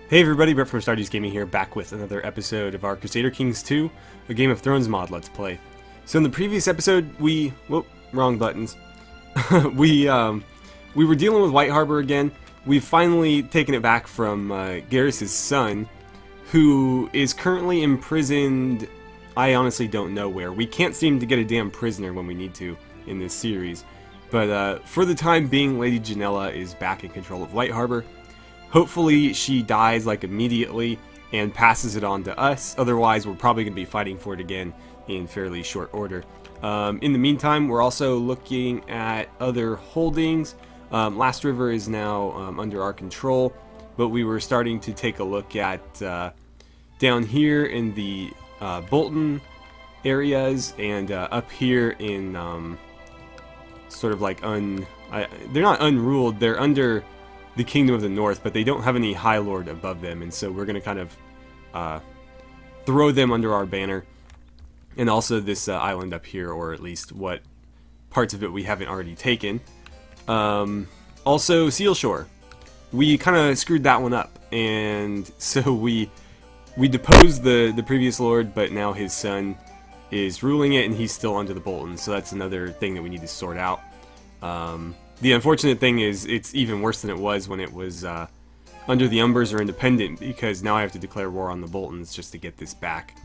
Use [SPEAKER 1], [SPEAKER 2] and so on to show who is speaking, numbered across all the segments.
[SPEAKER 1] Hey everybody, Brett from AstartesGaming here, back with another episode of our Crusader Kings 2, a Game of Thrones mod Let's Play. So in the previous episode, wrong buttons. we were dealing with White Harbor again. We've finally taken it back from Garrus' son, who is currently imprisoned. I honestly don't know where. We can't seem to get a damn prisoner when we need to in this series. But for the time being, Lady Janella is back in control of White Harbor. Hopefully she dies like immediately and passes it on to us. Otherwise, we're probably going to be fighting for it again in fairly short order. In the meantime, we're also looking at other holdings. Last River is now under our control, but we were starting to take a look at down here in the Bolton areas and up here in sort of like they're not unruled, they're under the Kingdom of the North, but they don't have any High Lord above them, and so we're going to kind of throw them under our banner. And also this island up here, or at least what parts of it we haven't already taken. Also Seal Shore. We kind of screwed that one up, and so we deposed the previous lord, but now his son is ruling it, and he's still under the Bolton, so that's another thing that we need to sort out. The unfortunate thing is it's even worse than it was when it was under the Umbers or Independent, because now I have to declare war on the Boltons just to get this back.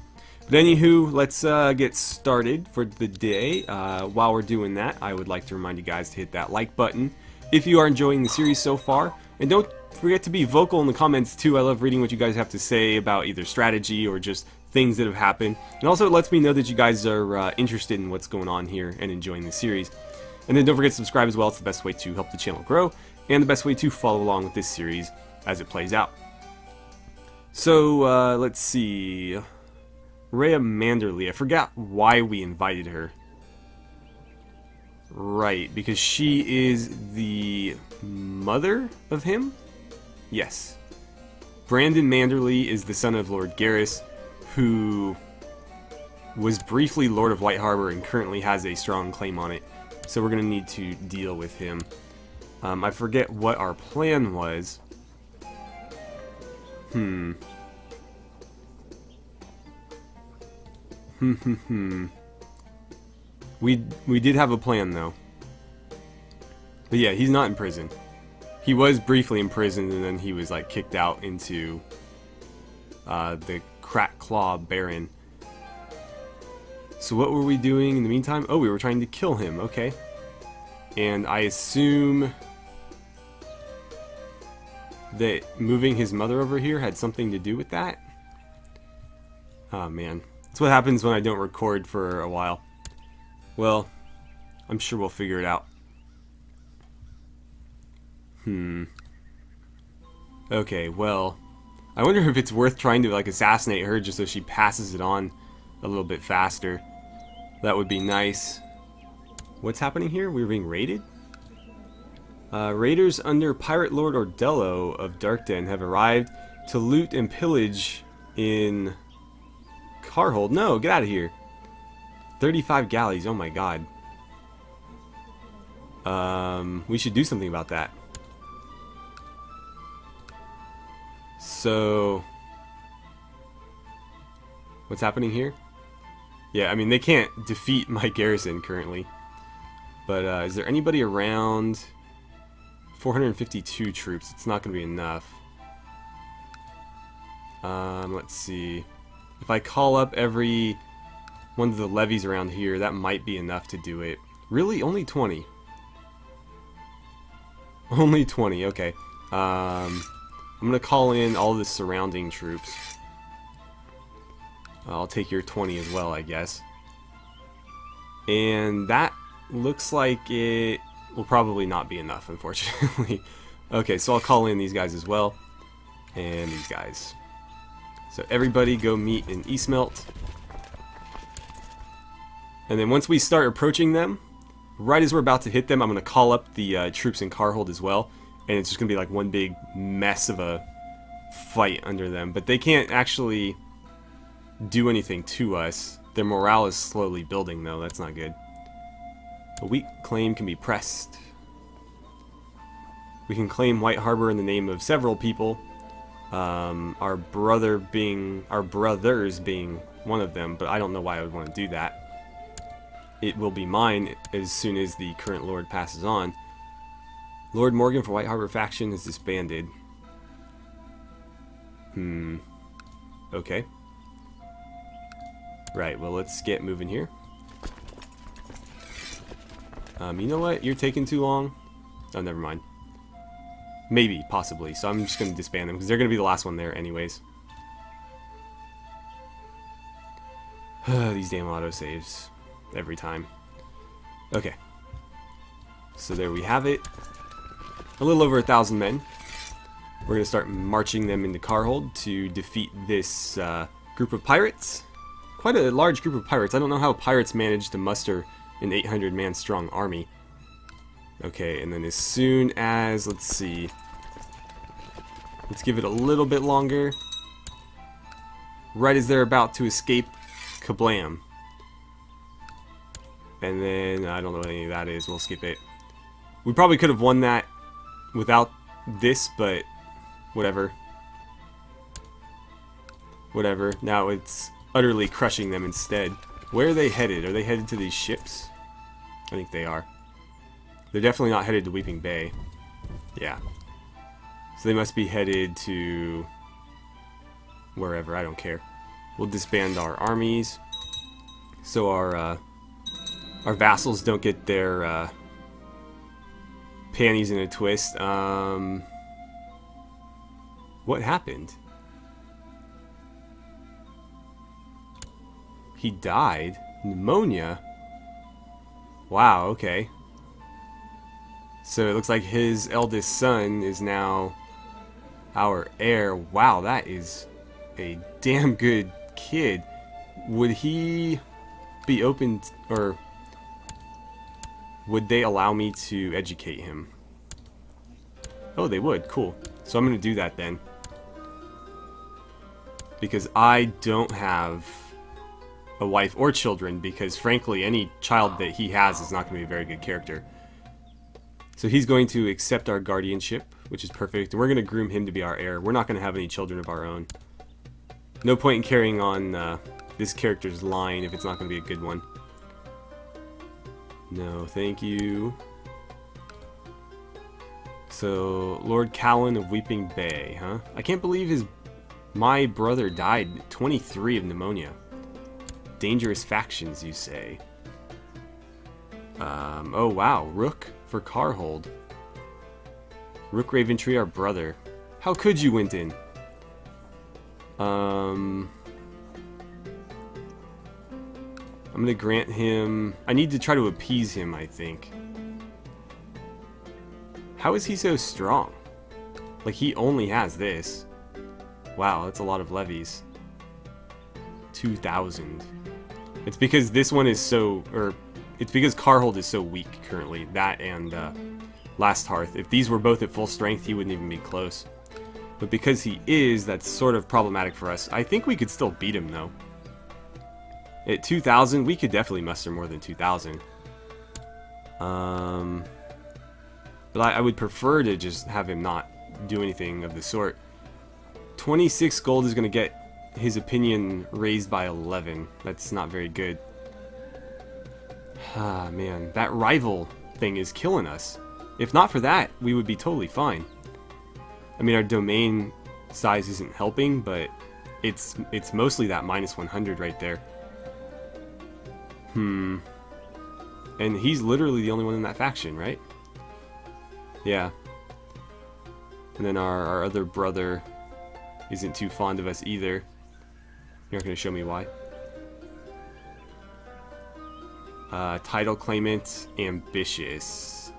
[SPEAKER 1] But anywho, let's get started for the day. While we're doing that, I would like to remind you guys to hit that like button if you are enjoying the series so far. And don't forget to be vocal in the comments too. I love reading what you guys have to say about either strategy or just things that have happened. And also it lets me know that you guys are interested in what's going on here and enjoying the series. And then don't forget to subscribe as well. It's the best way to help the channel grow and the best way to follow along with this series as it plays out. So let's see. Rhea Manderly. I forgot why we invited her. Right, because she is the mother of him? Yes. Brandon Manderly is the son of Lord Garrus, who was briefly Lord of White Harbor and currently has a strong claim on it. So we're going to need to deal with him. I forget what our plan was. We did have a plan though. But yeah, he's not in prison. He was briefly imprisoned and then he was like kicked out into the Crack Claw Baron. So what were we doing in the meantime? Oh, we were trying to kill him, okay. And I assume that moving his mother over here had something to do with that? Oh man, that's what happens when I don't record for a while. Well, I'm sure we'll figure it out. Okay, well, I wonder if it's worth trying to like assassinate her just so she passes it on a little bit faster. That would be nice. What's happening here? We're being raided? Raiders under Pirate Lord Ordello of Darkden have arrived to loot and pillage in Carhold. No, get out of here. 35 galleys, oh my god. We should do something about that. So, what's happening here? Yeah, I mean, they can't defeat my garrison currently. But is there anybody around? 452 troops. It's not going to be enough. Let's see. If I call up every one of the levies around here, that might be enough to do it. Really? Only 20? Only 20, okay. I'm going to call in all the surrounding troops. I'll take your 20 as well, I guess. And that looks like it will probably not be enough, unfortunately. Okay, so I'll call in these guys as well. And these guys. So everybody go meet in Eastmelt. And then once we start approaching them, right as we're about to hit them, I'm going to call up the troops in Carhold as well. And it's just going to be like one big mess of a fight under them. But they can't actually do anything to us. Their morale is slowly building though, that's not good. A weak claim can be pressed. We can claim White Harbor in the name of several people. Our brothers being one of them, but I don't know why I would want to do that. It will be mine as soon as the current lord passes on. Lord Morgan for White Harbor faction is disbanded. Okay. Right, well, let's get moving here. You know what? You're taking too long. Oh, never mind. Maybe, possibly. So I'm just going to disband them, because they're going to be the last one there anyways. These damn autosaves. Every time. Okay. So there we have it. A little over 1,000 men. We're going to start marching them into Carhold to defeat this group of pirates. Quite a large group of pirates. I don't know how pirates managed to muster an 800-man strong army. Okay, and then as soon as, let's see, let's give it a little bit longer. Right as they're about to escape, kablam. And then, I don't know what any of that is, we'll skip it. We probably could have won that without this, but whatever. Whatever, now it's utterly crushing them instead. Where are they headed? Are they headed to these ships? I think they are. They're definitely not headed to Weeping Bay. Yeah. So they must be headed to wherever, I don't care. We'll disband our armies so our vassals don't get their panties in a twist. What happened? He died? Pneumonia? Wow, okay. So it looks like his eldest son is now our heir. Wow, that is a damn good kid. Would he be open or would they allow me to educate him? Oh, they would. Cool. So I'm going to do that then. Because I don't have a wife or children, because frankly any child that he has is not going to be a very good character. So he's going to accept our guardianship, which is perfect, and we're going to groom him to be our heir. We're not going to have any children of our own. No point in carrying on this character's line if it's not going to be a good one. No, thank you. So, Lord Callan of Weeping Bay, huh? I can't believe my brother died 23 of pneumonia. Dangerous factions, you say? Oh wow, Rook for Carhold. Rook Raventree, our brother. How could you, Winton? I'm gonna grant him... I need to try to appease him, I think. How is he so strong? Like, he only has this. Wow, that's a lot of levies. 2,000. It's because this one is so... it's because Carhold is so weak currently. That and Last Hearth. If these were both at full strength, he wouldn't even be close. But because he is, that's sort of problematic for us. I think we could still beat him, though. At 2,000, we could definitely muster more than 2,000. But I would prefer to just have him not do anything of the sort. 26 gold is going to get his opinion raised by 11. That's not very good. Ah, man. That rival thing is killing us. If not for that, we would be totally fine. I mean, our domain size isn't helping, but it's mostly that minus 100 right there. And he's literally the only one in that faction, right? Yeah. And then our other brother isn't too fond of us either. You're not going to show me why. Title claimant, ambitious,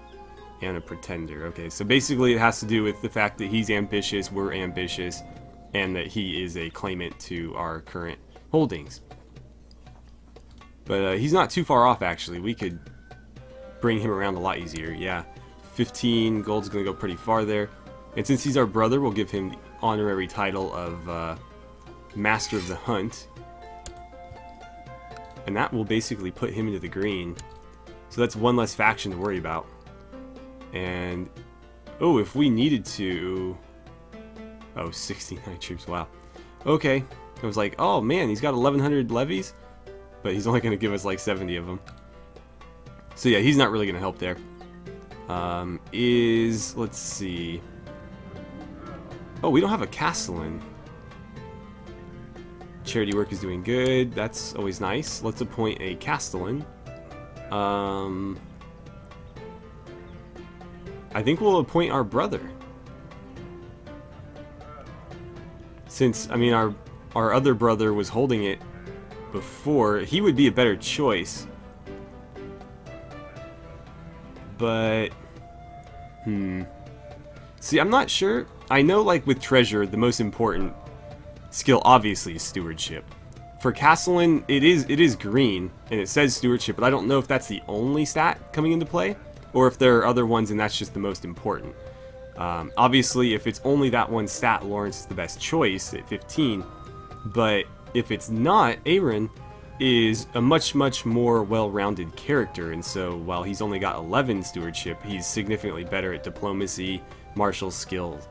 [SPEAKER 1] and a pretender. Okay, so basically it has to do with the fact that he's ambitious, we're ambitious, and that he is a claimant to our current holdings. But he's not too far off, actually. We could bring him around a lot easier, yeah. 15 gold's going to go pretty far there. And since he's our brother, we'll give him the honorary title of Master of the Hunt. And that will basically put him into the green. So that's one less faction to worry about. And, oh, if we needed to... Oh, 69 troops, wow. Okay, I was like, oh man, he's got 1,100 levies, but he's only going to give us like 70 of them. So yeah, he's not really going to help there. Let's see. Oh, we don't have a castellan. Charity work is doing good. That's always nice. Let's appoint a castellan. I think we'll appoint our brother. Since, I mean, our other brother was holding it before, he would be a better choice. But, see, I'm not sure. I know, like, with treasure, the most important skill, obviously, is stewardship. For Castellan, it is green, and it says stewardship, but I don't know if that's the only stat coming into play, or if there are other ones and that's just the most important. Obviously, if it's only that one stat, Lawrence is the best choice at 15, but if it's not, Aaron is a much more well-rounded character, and so while he's only got 11 stewardship, he's significantly better at diplomacy, martial skills,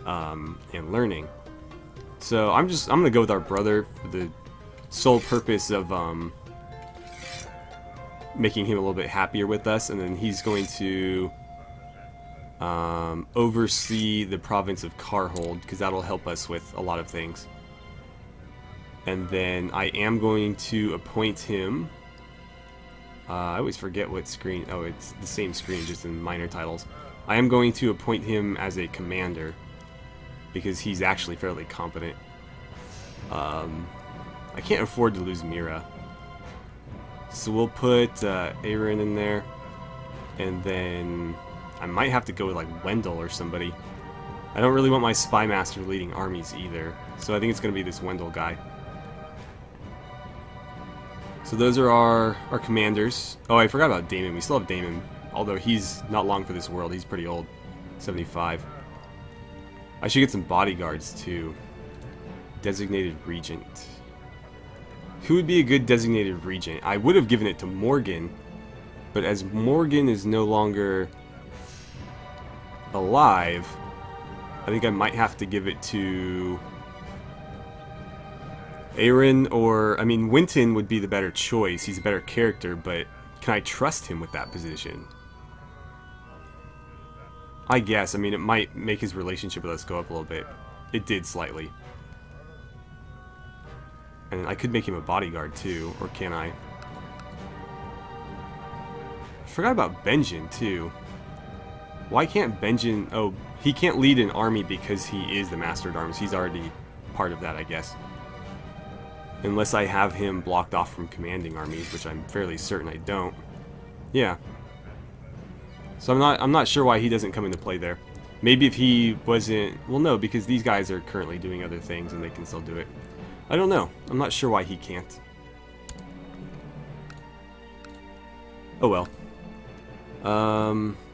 [SPEAKER 1] and learning. So I'm gonna go with our brother for the sole purpose of making him a little bit happier with us, and then he's going to oversee the province of Carhold, because that'll help us with a lot of things. And then I am going to appoint him. I always forget what screen. Oh, it's the same screen, just in minor titles. I am going to appoint him as a commander, because he's actually fairly competent. I can't afford to lose Mira. So we'll put Aaron in there, and then I might have to go with like Wendell or somebody. I don't really want my spy master leading armies either, so I think it's going to be this Wendell guy. So those are our commanders. Oh, I forgot about Damon. We still have Damon, although he's not long for this world. He's pretty old, 75. I should get some bodyguards too. Designated regent. Who would be a good designated regent? I would have given it to Morgan, but as Morgan is no longer alive, I think I might have to give it to Aaron, or, I mean, Winton would be the better choice. He's a better character, but can I trust him with that position? I guess. I mean, it might make his relationship with us go up a little bit. It did slightly. And I could make him a bodyguard too, or can I? I forgot about Benjen too. Why can't Benjen... Oh, he can't lead an army because he is the Master at Arms. He's already part of that, I guess. Unless I have him blocked off from commanding armies, which I'm fairly certain I don't. Yeah. So I'm not sure why he doesn't come into play there. Maybe if he wasn't... Well, no, because these guys are currently doing other things and they can still do it. I don't know. I'm not sure why he can't. Oh well.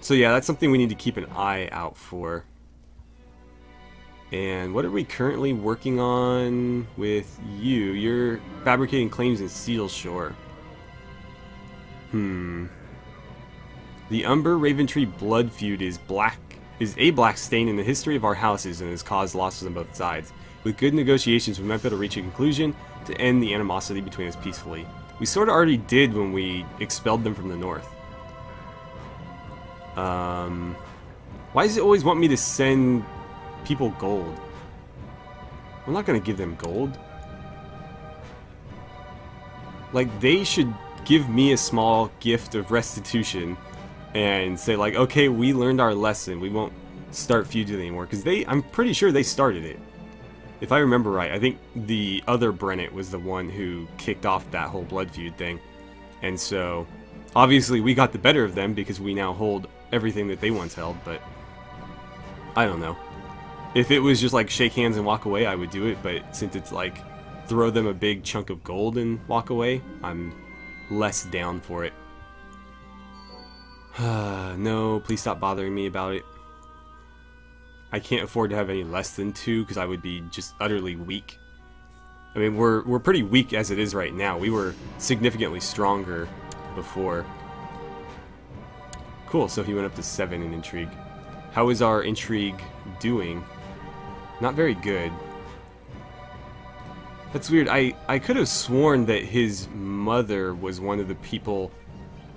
[SPEAKER 1] So yeah, that's something we need to keep an eye out for. And what are we currently working on with you? You're fabricating claims in Sealshore. The Umber Raventree blood feud is a black stain in the history of our houses and has caused losses on both sides. With good negotiations, we might be able to reach a conclusion to end the animosity between us peacefully. We sort of already did when we expelled them from the north. Why does it always want me to send people gold? I'm not going to give them gold. Like, they should give me a small gift of restitution and say, like, okay, we learned our lesson. We won't start feuds anymore. Because I'm pretty sure they started it. If I remember right, I think the other Brennet was the one who kicked off that whole blood feud thing. And so, obviously, we got the better of them because we now hold everything that they once held, but I don't know. If it was just like shake hands and walk away, I would do it, but since it's like throw them a big chunk of gold and walk away, I'm less down for it. No, please stop bothering me about it. I can't afford to have any less than 2 because I would be just utterly weak. I mean, we're pretty weak as it is right now. We were significantly stronger before. Cool, so he went up to 7 in intrigue. How is our intrigue doing? Not very good. That's weird. I could have sworn that his mother was one of the people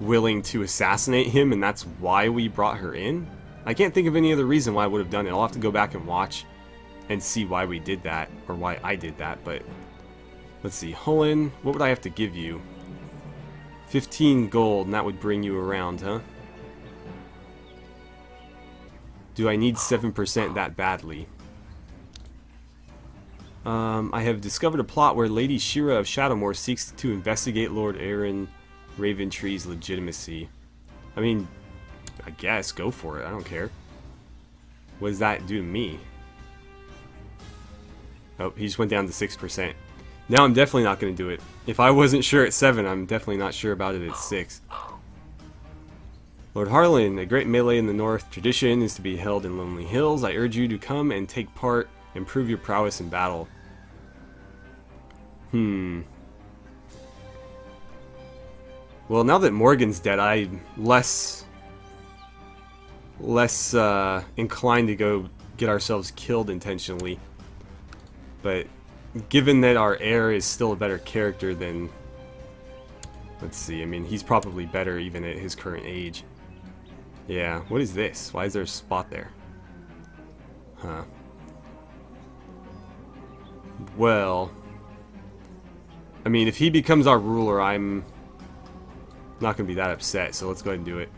[SPEAKER 1] willing to assassinate him, and that's why we brought her in. I can't think of any other reason why I would have done it. I'll have to go back and watch and see why we did that, or why I did that, but let's see. Hullen, what would I have to give you? 15 gold, and that would bring you around, huh? Do I need 7% that badly? I have discovered a plot where Lady Shira of Shadowmoor seeks to investigate Lord Aaron Raventree's legitimacy. I mean, I guess, go for it. I don't care. What does that do to me? Oh, he just went down to 6%. Now I'm definitely not going to do it. If I wasn't sure at 7, I'm definitely not sure about it at 6. Lord Harlan, a great melee in the north tradition is to be held in Lonely Hills. I urge you to come and take part and prove your prowess in battle. Well, now that Morgan's dead, I'm less inclined to go get ourselves killed intentionally. But given that our heir is still a better character than... Let's see, I mean, he's probably better even at his current age. Yeah, what is this? Why is there a spot there? Huh. Well... I mean, if he becomes our ruler, I'm not going to be that upset, so let's go ahead and do it.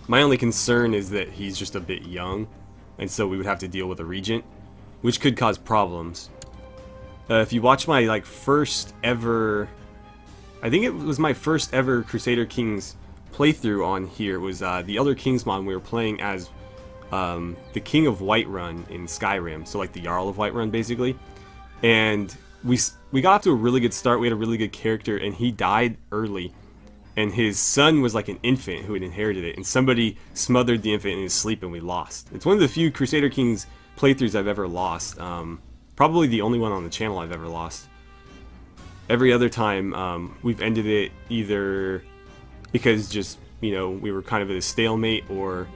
[SPEAKER 1] My only concern is that he's just a bit young, and so we would have to deal with a regent, which could cause problems. If you watch my first ever, I think it was my first ever Crusader Kings playthrough on here. It was the Elder Kings mod. We were playing as the King of Whiterun in Skyrim, so like the Jarl of Whiterun basically. And we got off to a really good start. We had a really good character, and he died early. And his son was like an infant who had inherited it, and somebody smothered the infant in his sleep, and we lost. It's one of the few Crusader Kings playthroughs I've ever lost. Probably the only one on the channel I've ever lost. Every other time, we've ended it either because just, you know, we were kind of at a stalemate, or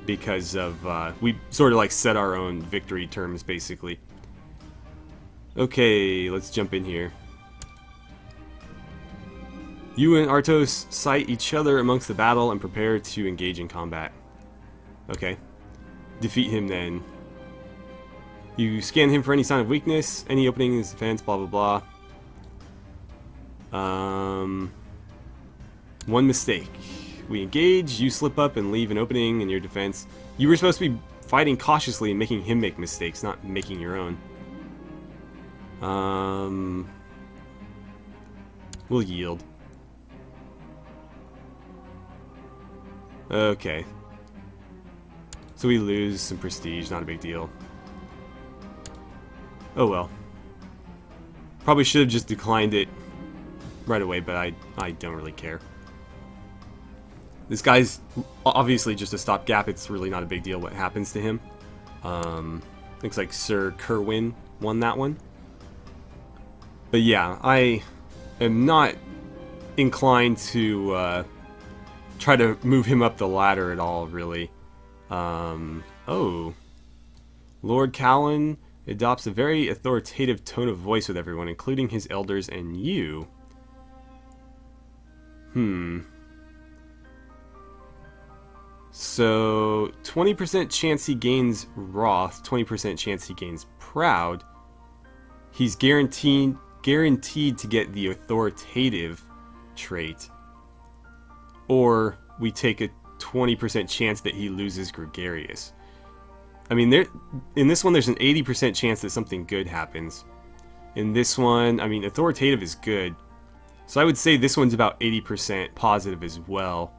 [SPEAKER 1] because of, we sort of like set our own victory terms, basically. Okay, let's jump in here. You and Artos sight each other amongst the battle and prepare to engage in combat. Okay. Defeat him then. You scan him for any sign of weakness, any opening in his defense, blah blah blah. One mistake. We engage, you slip up and leave an opening in your defense. You were supposed to be fighting cautiously and making him make mistakes, not making your own. We'll yield. Okay. So we lose some prestige, not a big deal. Oh well. Probably should have just declined it right away, but I don't really care. This guy's obviously just a stopgap. It's really not a big deal what happens to him. Looks like Sir Kerwin won that one. But yeah, I am not inclined to try to move him up the ladder at all, really. Oh. Lord Callan adopts a very authoritative tone of voice with everyone, including his elders and you. So, 20% chance he gains Wrath, 20% chance he gains Proud. He's guaranteed to get the authoritative trait. Or we take a 20% chance that he loses Gregarious. I mean, in this one there's an 80% chance that something good happens. In this one, I mean, authoritative is good. So I would say this one's about 80% positive as well.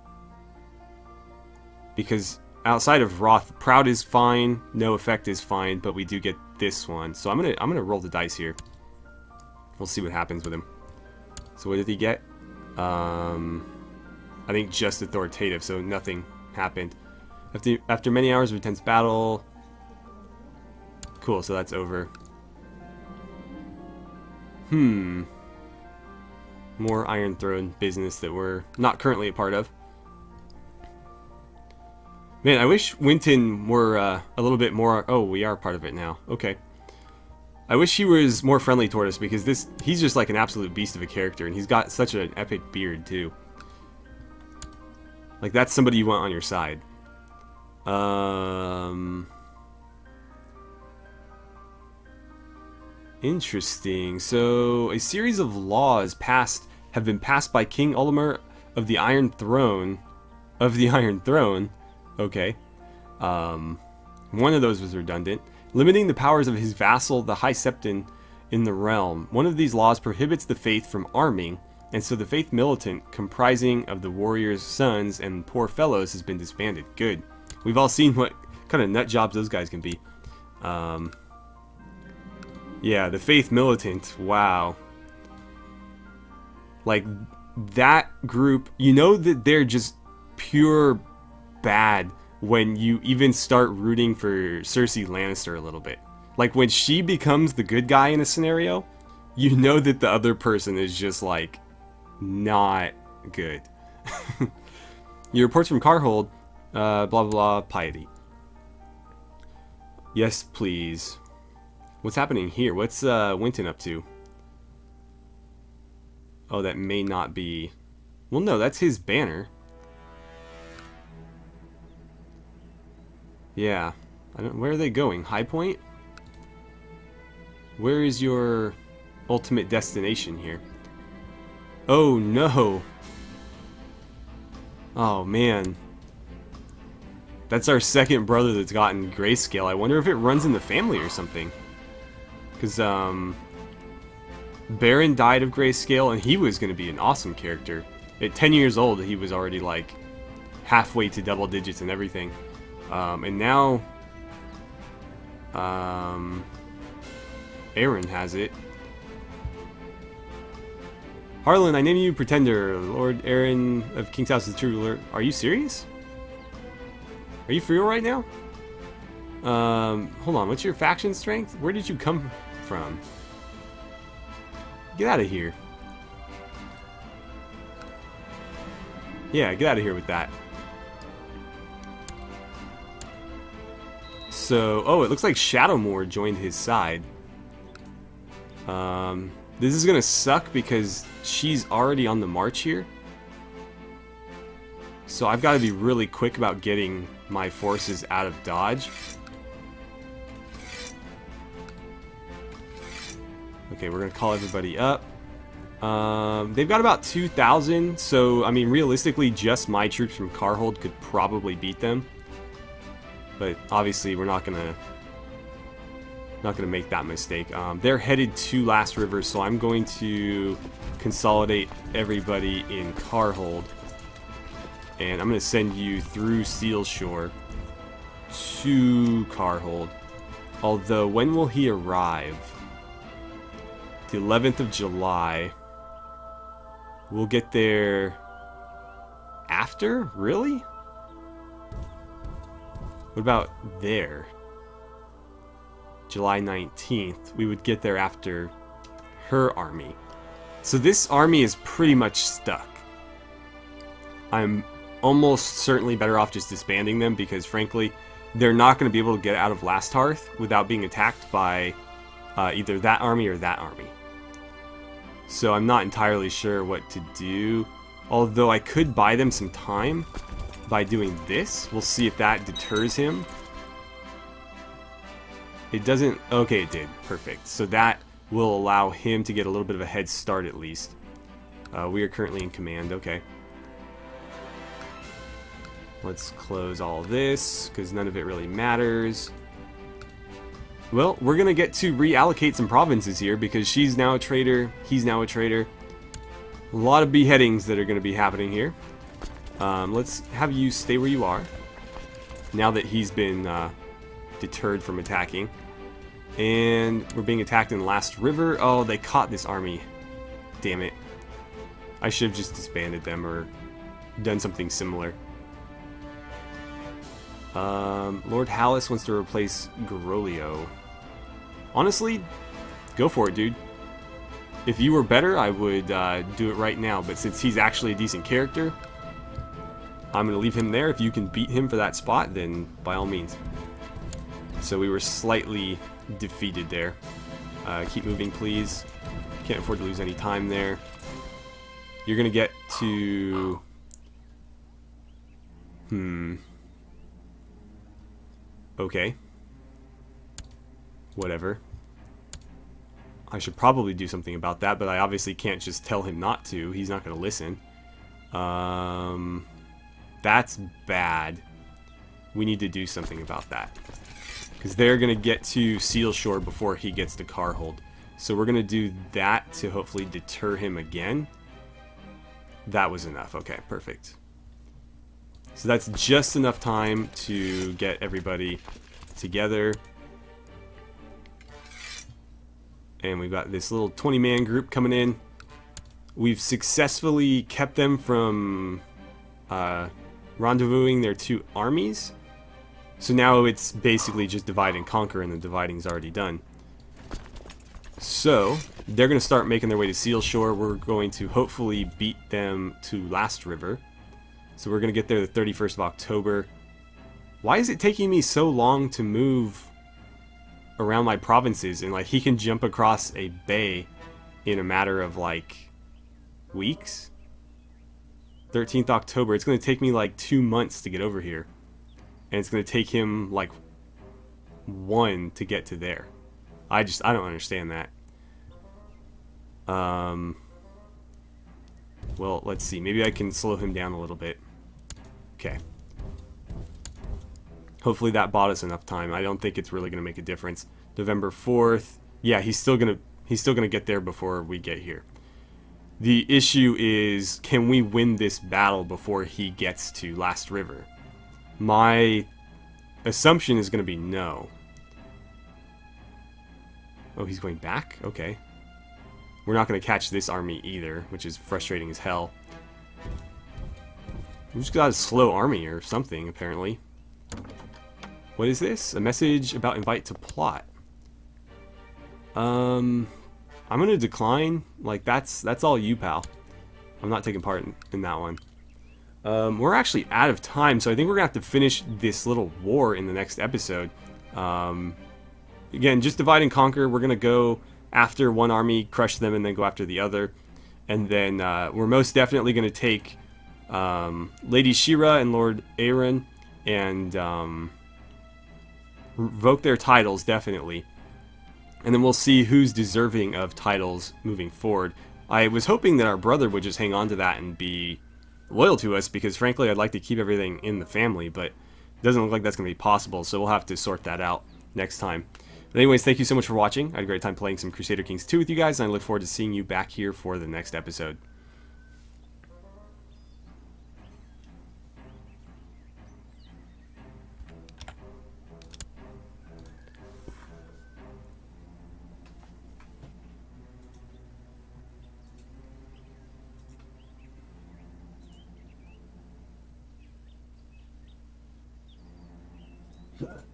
[SPEAKER 1] Because outside of Wrath, Proud is fine, no effect is fine, but we do get this one. So I'm gonna roll the dice here. We'll see what happens with him. So what did he get? I think just authoritative, so nothing happened. After many hours of intense battle. Cool, so that's over. More Iron Throne business that we're not currently a part of. Man, I wish Winton were a little bit more... Oh, we are part of it now. Okay. I wish he was more friendly toward us, because he's just like an absolute beast of a character, and he's got such an epic beard, too. Like, that's somebody you want on your side. Interesting. So, a series of laws have been passed by King Olimar of the Iron Throne. Okay. One of those was redundant. Limiting the powers of his vassal, the High Septon, in the realm. One of these laws prohibits the faith from arming, and so the faith militant, comprising of the warriors' sons and poor fellows, has been disbanded. Good. We've all seen what kind of nut jobs those guys can be. Yeah, the faith militant. Wow. Like, that group, you know that they're just pure bad when you even start rooting for Cersei Lannister a little bit. Like, when she becomes the good guy in a scenario, you know that the other person is just, like, not good. Your reports from Carhold, blah, blah, blah, piety. Yes, please. What's happening here? What's Winton up to? Oh, that may not be... Well, no, that's his banner. Yeah. Where are they going? High Point? Where is your ultimate destination here? Oh, no. Oh, man. That's our second brother that's gotten grayscale. I wonder if it runs in the family or something. Because, Baron died of grayscale, and he was going to be an awesome character. At 10 years old, he was already, like, halfway to double digits and everything. And now, Aaron has it. Harlan, I name you Pretender. Lord Aaron of King's House is the true ruler. Are you serious? Are you for real right now? Hold on. What's your faction strength? Where did you come from? Get out of here. Yeah, get out of here with that. So, oh, it looks like Shadowmoor joined his side. This is gonna suck because she's already on the march here. So I've got to be really quick about getting my forces out of Dodge. Okay, we're gonna call everybody up. They've got about 2,000, so I mean, realistically, just my troops from Carhold could probably beat them. But obviously, we're not gonna make that mistake. They're headed to Last River, so I'm going to consolidate everybody in Carhold, and I'm gonna send you through Steel Shore to Carhold. Although, when will he arrive? The 11th of July. We'll get there after? Really? What about there? July 19th. We would get there after her army. So this army is pretty much stuck. I'm almost certainly better off just disbanding them because, frankly, they're not going to be able to get out of Last Hearth without being attacked by either that army or that army. So I'm not entirely sure what to do. Although I could buy them some time by doing this. We'll see if that deters him. It doesn't... Okay, it did. Perfect. So that will allow him to get a little bit of a head start at least. We are currently in command. Okay. Let's close all this, because none of it really matters. Well, we're going to get to reallocate some provinces here, because she's now a traitor, he's now a traitor. A lot of beheadings that are going to be happening here. Let's have you stay where you are, now that he's been deterred from attacking. And we're being attacked in Last River. Oh, they caught this army. Damn it. I should have just disbanded them or done something similar. Lord Hallis wants to replace Garolio. Honestly, go for it, dude. If you were better, I would do it right now. But since he's actually a decent character, I'm going to leave him there. If you can beat him for that spot, then by all means. So we were slightly defeated there. Keep moving, please. Can't afford to lose any time there. You're going to get to... Okay. Whatever. I should probably do something about that, but I obviously can't just tell him not to. He's not going to listen. That's bad. We need to do something about that. Because they're going to get to Seal Shore before he gets to Carhold. So we're going to do that to hopefully deter him again. That was enough. Okay, perfect. So that's just enough time to get everybody together. And we've got this little 20-man group coming in. We've successfully kept them from rendezvousing their two armies. So now it's basically just divide and conquer, and the dividing's already done. So they're going to start making their way to Seal Shore. We're going to hopefully beat them to Last River. So we're going to get there the 31st of October. Why is it taking me so long to move around my provinces? And like, he can jump across a bay in a matter of like weeks. 13th October. It's going to take me like 2 months to get over here. And it's going to take him like 1 to get to there. I don't understand that. Well, let's see. Maybe I can slow him down a little bit. Okay. Hopefully that bought us enough time. I don't think it's really going to make a difference. November 4th. Yeah, he's still going to get there before we get here. The issue is, can we win this battle before he gets to Last River? My assumption is going to be no. Oh, he's going back? Okay. We're not going to catch this army either, which is frustrating as hell. We just got a slow army or something, apparently. What is this? A message about invite to plot. I'm going to decline. Like, that's all you, pal. I'm not taking part in that one. We're actually out of time, so I think we're going to have to finish this little war in the next episode. Again, just divide and conquer. We're going to go after one army, crush them, and then go after the other. And then we're most definitely going to take Lady Shira and Lord Aaron and revoke their titles, definitely. And then we'll see who's deserving of titles moving forward. I was hoping that our brother would just hang on to that and be loyal to us, because frankly I'd like to keep everything in the family, but it doesn't look like that's going to be possible, so we'll have to sort that out next time. But anyways, thank you so much for watching. I had a great time playing some Crusader Kings 2 with you guys, and I look forward to seeing you back here for the next episode.
[SPEAKER 2] Sir.